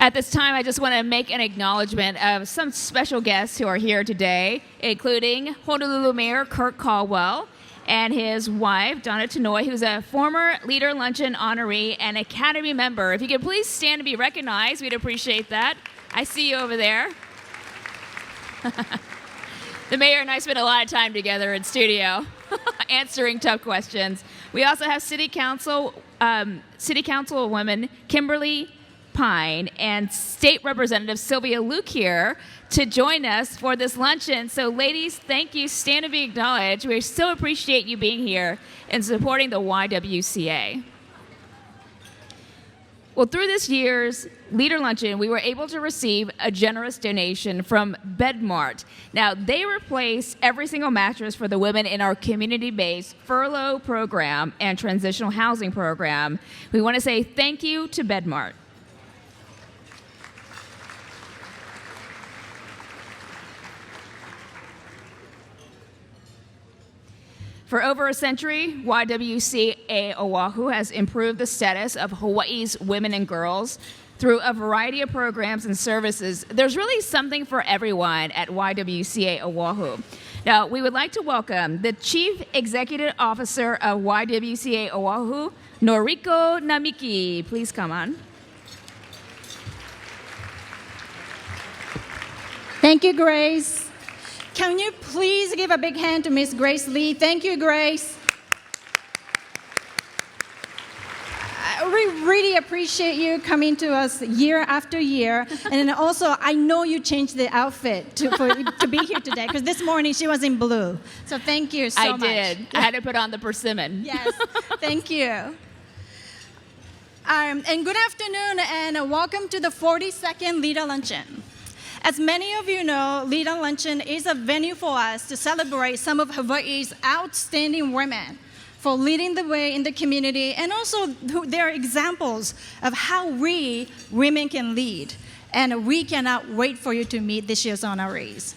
At this time, I just want to make an acknowledgement of some special guests who are here today, including Honolulu Mayor Kirk Caldwell and his wife, Donna Tanoy, who's a former Leader Luncheon honoree and Academy member. If you could please stand to be recognized, we'd appreciate that. I see you over there. The mayor and I spent a lot of time together in studio answering tough questions. We also have City Councilwoman Kimberly Pine and State Representative Sylvia Luke here to join us for this luncheon. So ladies, thank you. Stand to be acknowledged. We so appreciate you being here and supporting the YWCA. Well, through this year's Leader Luncheon, we were able to receive a generous donation from BedMart. Now, they replaced every single mattress for the women in our community-based furlough program and transitional housing program. We want to say thank you to BedMart. For over a century, YWCA Oahu has improved the status of Hawaii's women and girls through a variety of programs and services. There's really something for everyone at YWCA Oahu. Now, we would like to welcome the Chief Executive Officer of YWCA Oahu, Noriko Namiki. Please come on. Thank you, Grace. Can you please give a big hand to Miss Grace Lee? Thank you, Grace. We really appreciate you coming to us year after year. And then also, I know you changed the outfit to be here today, because this morning she was in blue. So thank you so much. I did. I had to put on the persimmon. Yes, thank you. And good afternoon, and welcome to the 42nd Leader Luncheon. As many of you know, Leader Luncheon is a venue for us to celebrate some of Hawaii's outstanding women for leading the way in the community, and also their examples of how we women can lead. And we cannot wait for you to meet this year's honorees.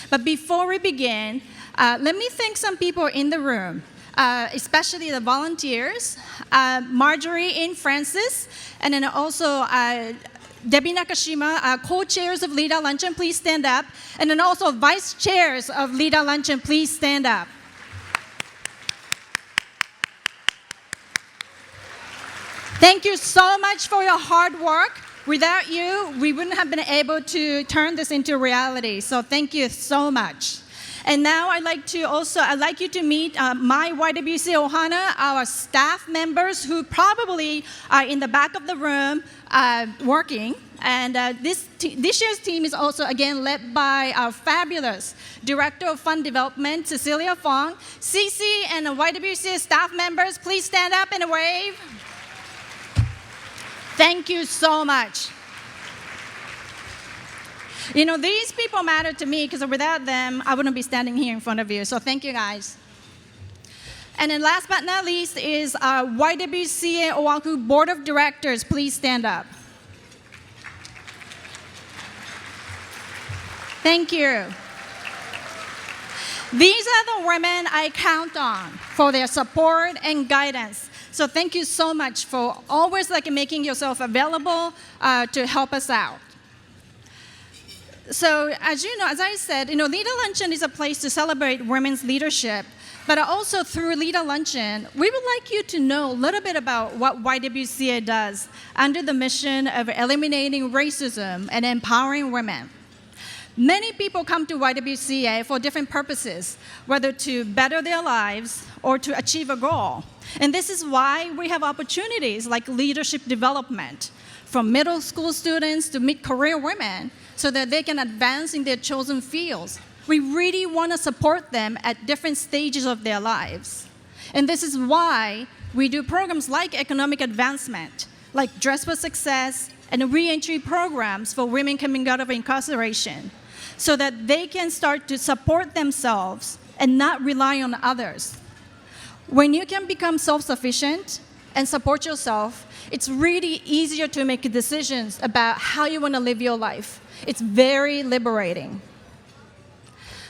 But before we begin, let me thank some people in the room, especially the volunteers, Marjorie N. Francis, and then also Debbie Nakashima, co-chairs of Leader Luncheon, please stand up. And then also vice chairs of Leader Luncheon, please stand up. Thank you so much for your hard work. Without you, we wouldn't have been able to turn this into reality. So thank you so much. And now I'd like you to meet my YWCA Ohana, our staff members who probably are in the back of the room working. And this year's team is also, again, led by our fabulous Director of Fund Development, Cecilia Fong. CC and the YWCA staff members, please stand up and wave. Thank you so much. You know, these people matter to me because without them, I wouldn't be standing here in front of you. So thank you, guys. And then last but not least is our YWCA Oahu Board of Directors. Please stand up. Thank you. These are the women I count on for their support and guidance. So thank you so much for always making yourself available to help us out. So as you know, as I said, Leader Luncheon is a place to celebrate women's leadership, but also through Leader Luncheon, we would like you to know a little bit about what YWCA does under the mission of eliminating racism and empowering women. Many people come to YWCA for different purposes, whether to better their lives or to achieve a goal. And this is why we have opportunities like leadership development, from middle school students to mid-career women, so that they can advance in their chosen fields. We really want to support them at different stages of their lives. And this is why we do programs like economic advancement, like Dress for Success, and re-entry programs for women coming out of incarceration, so that they can start to support themselves and not rely on others. When you can become self-sufficient and support yourself, it's really easier to make decisions about how you want to live your life. It's very liberating.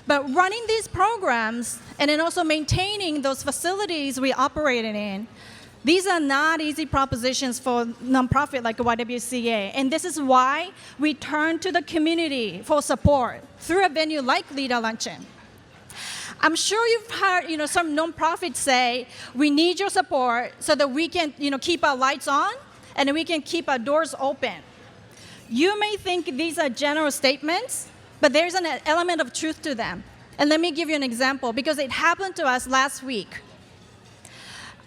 But running these programs and then also maintaining those facilities we operate in, These are not easy propositions for nonprofit like YWCA, and this is why we turn to the community for support through a venue like LeaderLuncheon. I'm sure you've heard, some nonprofits say, we need your support so that we can, keep our lights on and we can keep our doors open. You may think these are general statements, but there's an element of truth to them. And let me give you an example, because it happened to us last week.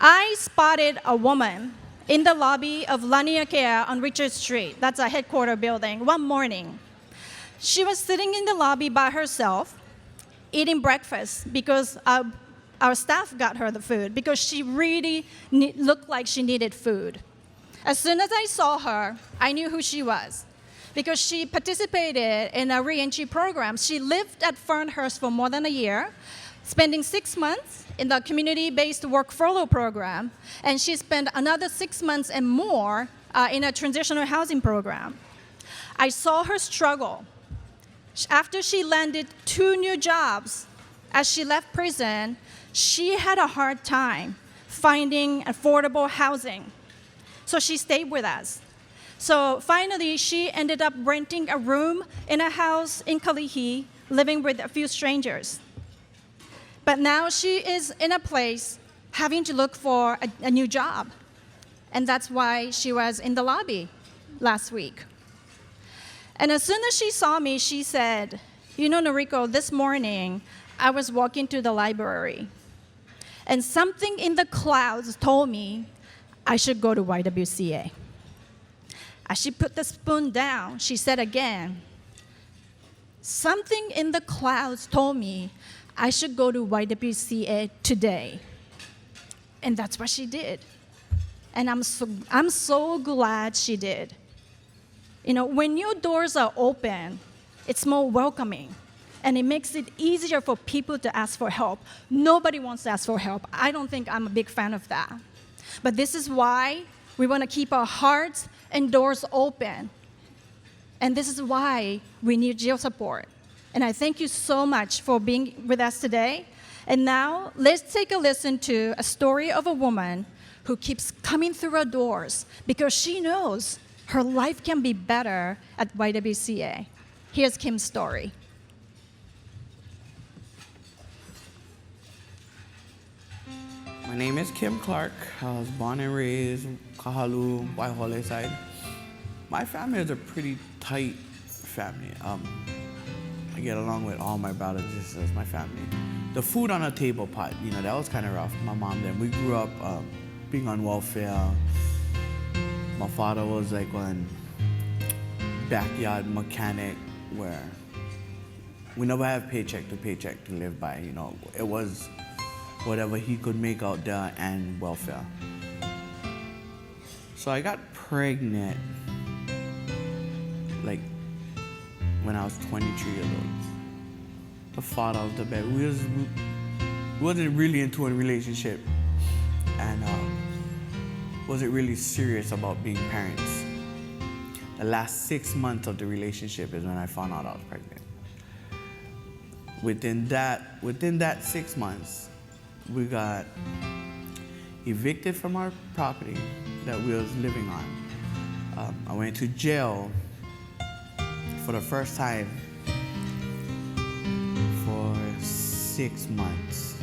I spotted a woman in the lobby of Lanier Care on Richard Street. That's a headquarter building, one morning. She was sitting in the lobby by herself, eating breakfast because our staff got her the food because she really looked like she needed food. As soon as I saw her, I knew who she was because she participated in a re-entry program. She lived at Fernhurst for more than a year, spending 6 months in the community-based work furlough program, and she spent another 6 months and more in a transitional housing program. I saw her struggle. After she landed 2 new jobs, as she left prison, she had a hard time finding affordable housing. So she stayed with us. So finally, she ended up renting a room in a house in Kalihi, living with a few strangers. But now she is in a place having to look for a new job. And that's why she was in the lobby last week. And as soon as she saw me, she said, Noriko, this morning, I was walking to the library, and something in the clouds told me I should go to YWCA. As she put the spoon down, she said again, something in the clouds told me I should go to YWCA today. And that's what she did. And I'm so glad she did. When your doors are open, it's more welcoming. And it makes it easier for people to ask for help. Nobody wants to ask for help. I don't think I'm a big fan of that. But this is why we want to keep our hearts and doors open. And this is why we need your support. And I thank you so much for being with us today. And now, let's take a listen to a story of a woman who keeps coming through our doors because she knows her life can be better at YWCA. Here's Kim's story. My name is Kim Clarke. I was born and raised in Kahalu, Waihole side. My family is a pretty tight family. I get along with all my brothers and sisters, my family. The food on a table pot, that was kind of rough. My mom, then we grew up being on welfare. My father was like one backyard mechanic where we never had paycheck to live by. It was whatever he could make out there and welfare. So I got pregnant like when I was 23 years old. The father of the baby. We wasn't really into a relationship and wasn't really serious about being parents. The last 6 months of the relationship is when I found out I was pregnant. Within that 6 months, we got evicted from our property that we was living on. I went to jail for the first time for 6 months.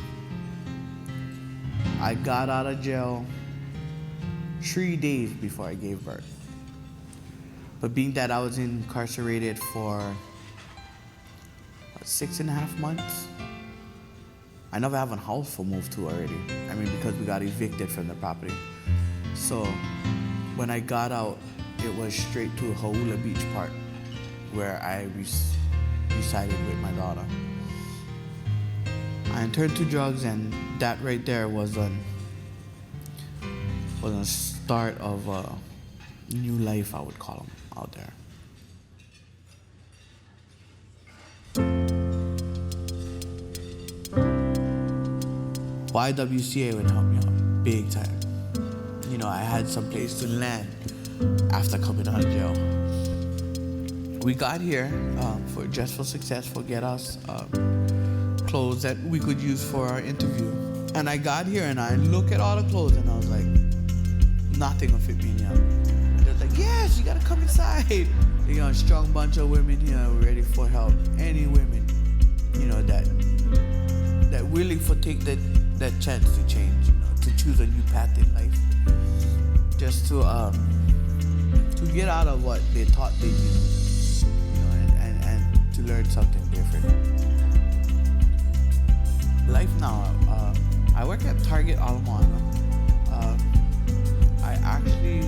I got out of jail 3 days before I gave birth. But being that I was incarcerated for 6.5 months, I never have a house to move to already. Because we got evicted from the property. So when I got out, it was straight to Haula Beach Park, where I resided with my daughter. I turned to drugs, and that right there was a start of a new life, I would call them, out there. YWCA would help me out big time. I had some place to land after coming out of jail. We got here for success, for get us clothes that we could use for our interview. And I got here and I looked at all the clothes and I was like, nothing will fit me in here. They're like, yes, you gotta come inside. You know, a strong bunch of women here ready for help. Any women, you know, that willing for take that chance to change, you know, to choose a new path in life. Just to get out of what they thought they knew, you know, and to learn something different. Life now, I work at Target Almana. I actually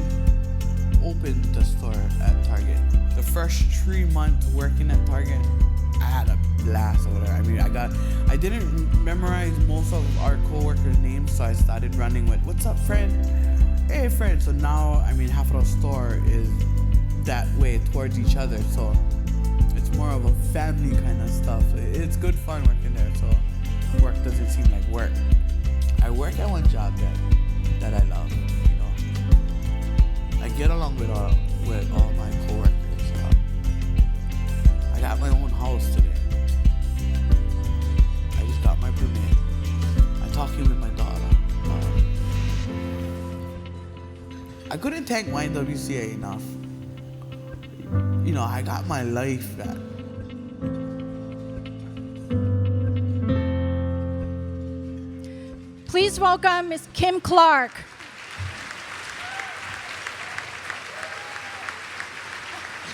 opened the store at Target. The first 3 months working at Target, I had a blast over there. I mean, I didn't memorize most of our co-workers' names, so I started running with, "What's up, friend? Hey, friend." So now, I mean, half of the store is that way towards each other. So it's more of a family kind of stuff. It's good fun working there. So work doesn't seem like work. I work at one job that I love. You know, I get along with all my coworkers. I got my own house today. I just got my permit. I'm talking with my daughter. I couldn't thank YWCA enough. You know, I got my life back. Please welcome Ms. Kim Clarke.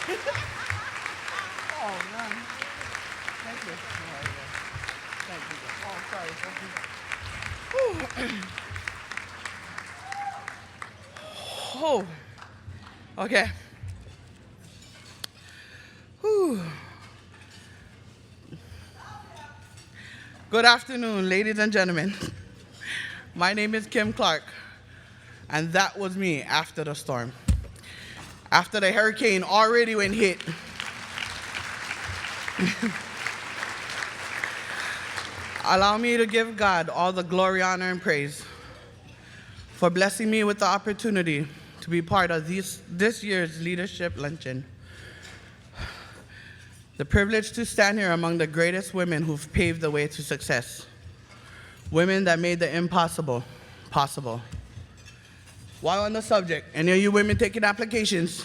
Oh, man. Thank you. Thank you. Oh, sorry. Thank you. Oh, okay. Whew. Good afternoon, ladies and gentlemen. My name is Kim Clarke, and that was me after the storm. After the hurricane already went hit. Allow me to give God all the glory, honor, and praise for blessing me with the opportunity to be part of this year's Leadership Luncheon. The privilege to stand here among the greatest women who've paved the way to success. Women that made the impossible possible. While on the subject, any of you women taking applications?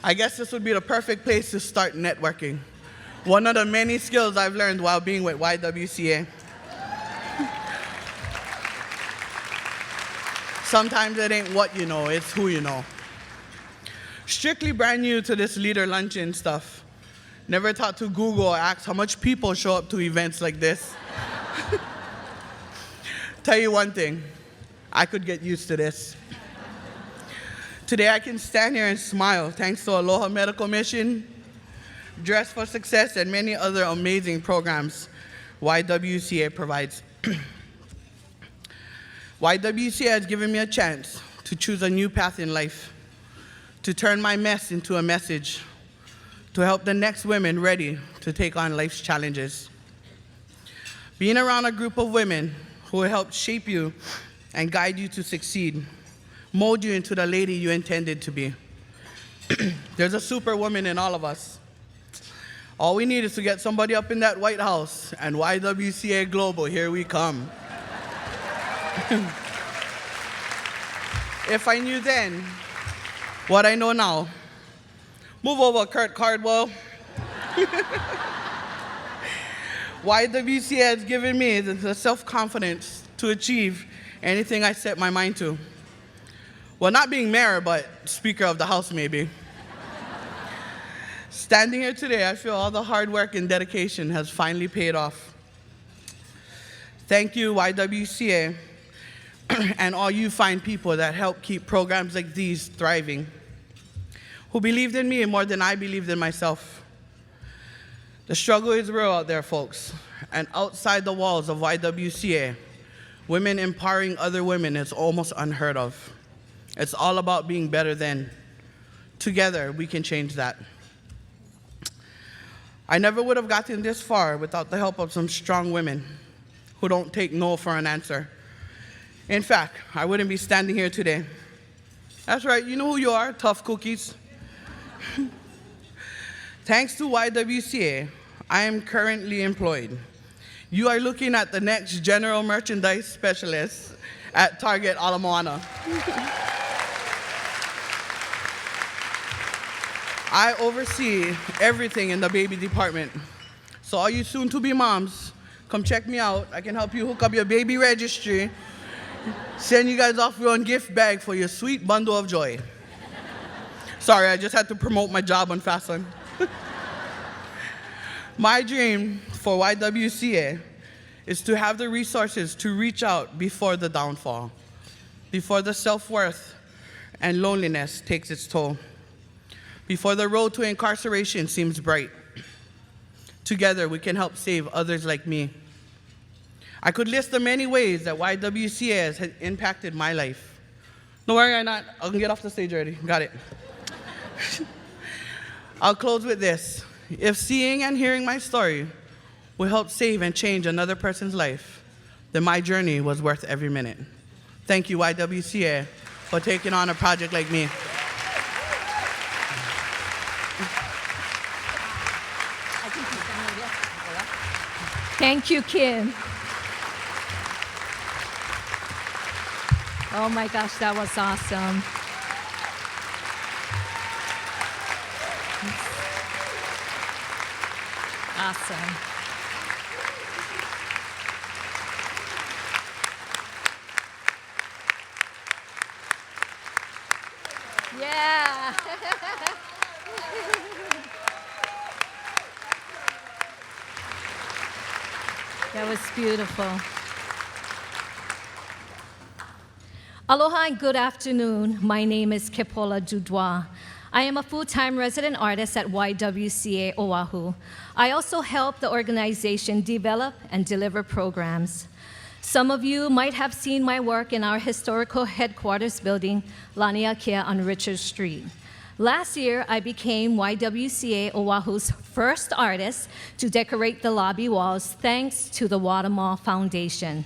I guess this would be the perfect place to start networking. One of the many skills I've learned while being with YWCA. Sometimes it ain't what you know, it's who you know. Strictly brand new to this leader luncheon stuff. Never thought to Google or ask how much people show up to events like this. Tell you one thing, I could get used to this. Today I can stand here and smile thanks to Aloha Medical Mission, Dress for Success, and many other amazing programs YWCA provides. YWCA has given me a chance to choose a new path in life, to turn my mess into a message, to help the next women ready to take on life's challenges. Being around a group of women who will help shape you and guide you to succeed, mold you into the lady you intended to be. There's a superwoman in all of us. All we need is to get somebody up in that White House, and YWCA Global, here we come. If I knew then what I know now, move over, Kurt Cardwell. YWCA has given me the self-confidence to achieve anything I set my mind to. Well, not being mayor, but Speaker of the House, maybe. Standing here today, I feel all the hard work and dedication has finally paid off. Thank you, YWCA, and all you fine people that help keep programs like these thriving, who believed in me more than I believed in myself. The struggle is real out there, folks, and outside the walls of YWCA, women empowering other women is almost unheard of. It's all about being better than. Together, we can change that. I never would have gotten this far without the help of some strong women who don't take no for an answer. In fact, I wouldn't be standing here today. That's right, you know who you are, tough cookies. Thanks to YWCA, I am currently employed. You are looking at the next general merchandise specialist at Target Ala Moana. I oversee everything in the baby department. So all you soon-to-be moms, come check me out. I can help you hook up your baby registry, send you guys off your own gift bag for your sweet bundle of joy. Sorry, I just had to promote my job on Fasten. My dream for YWCA is to have the resources to reach out before the downfall, before the self-worth and loneliness takes its toll, before the road to incarceration seems bright. Together, we can help save others like me. I could list the many ways that YWCA has impacted my life. Don't worry, I can get off the stage already. Got it. I'll close with this. If seeing and hearing my story will help save and change another person's life, then my journey was worth every minute. Thank you, YWCA, for taking on a project like me. Thank you, Kim. Oh my gosh, that was awesome. Awesome. Yeah. That was beautiful. Aloha and good afternoon. My name is Kepola Dudois. I am a full-time resident artist at YWCA Oahu. I also help the organization develop and deliver programs. Some of you might have seen my work in our historical headquarters building, Laniakea on Richard Street. Last year, I became YWCA Oahu's first artist to decorate the lobby walls thanks to the Watermall Foundation.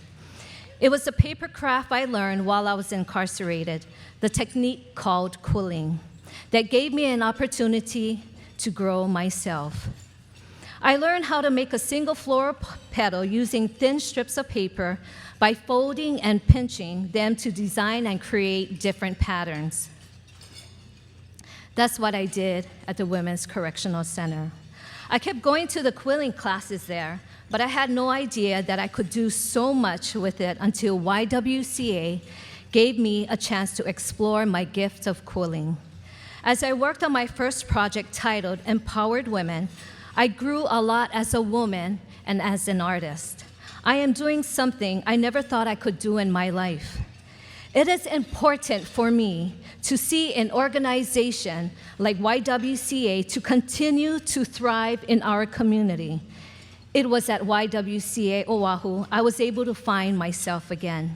It was a paper craft I learned while I was incarcerated, the technique called quilling, that gave me an opportunity to grow myself. I learned how to make a single floral petal using thin strips of paper by folding and pinching them to design and create different patterns. That's what I did at the Women's Correctional Center. I kept going to the quilling classes there, but I had no idea that I could do so much with it until YWCA gave me a chance to explore my gift of quilling. As I worked on my first project titled Empowered Women, I grew a lot as a woman and as an artist. I am doing something I never thought I could do in my life. It is important for me to see an organization like YWCA to continue to thrive in our community. It was at YWCA Oahu I was able to find myself again.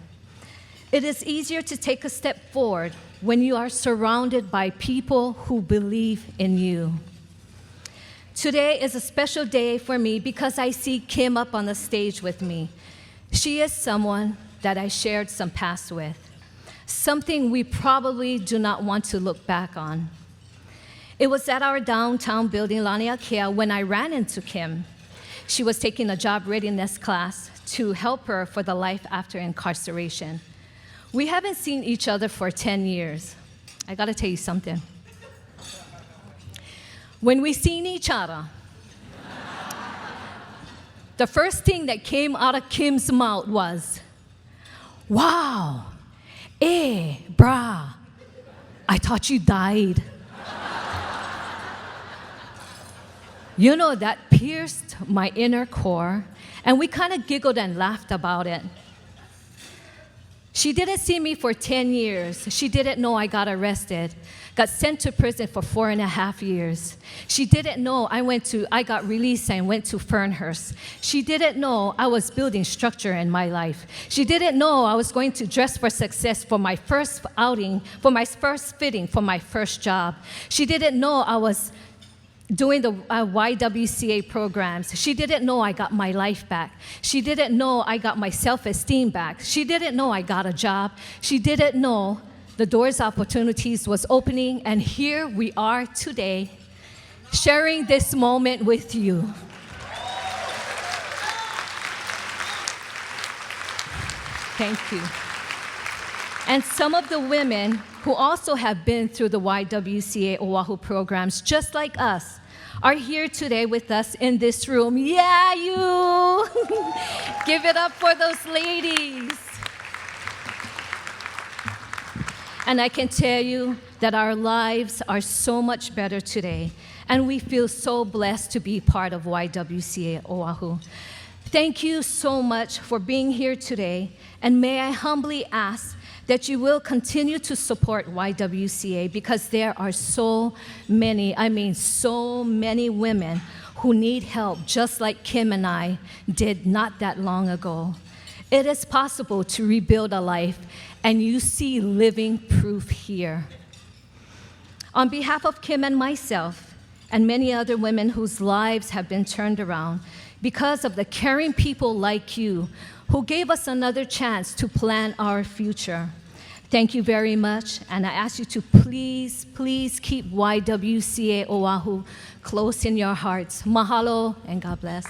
It is easier to take a step forward when you are surrounded by people who believe in you. Today is a special day for me because I see Kim up on the stage with me. She is someone that I shared some past with, something we probably do not want to look back on. It was at our downtown building, Laniakea, when I ran into Kim. She was taking a job readiness class to help her for the life after incarceration. We haven't seen each other for 10 years. I gotta tell you something. When we seen each other, the first thing that came out of Kim's mouth was, "Wow, brah, I thought you died." You know, that pierced my inner core, and we kind of giggled and laughed about it. She didn't see me for 10 years. She didn't know I got arrested, got sent to prison for 4.5 years. She didn't know I got released and went to Fernhurst. She didn't know I was building structure in my life. She didn't know I was going to dress for success for my first outing, for my first fitting, for my first job. She didn't know I was doing the YWCA programs. She didn't know I got my life back. She didn't know I got my self-esteem back. She didn't know I got a job. She didn't know the doors opportunities was opening, and here we are today, sharing this moment with you. Thank you. And some of the women who also have been through the YWCA Oahu programs, just like us, are here today with us in this room. Yeah, you! Give it up for those ladies. And I can tell you that our lives are so much better today, and we feel so blessed to be part of YWCA Oahu. Thank you so much for being here today, and may I humbly ask that you will continue to support YWCA, because there are so many women who need help, just like Kim and I did not that long ago. It is possible to rebuild a life, and you see living proof here. On behalf of Kim and myself, and many other women whose lives have been turned around, because of the caring people like you who gave us another chance to plan our future. Thank you very much, and I ask you to please, please keep YWCA Oahu close in your hearts. Mahalo, and God bless.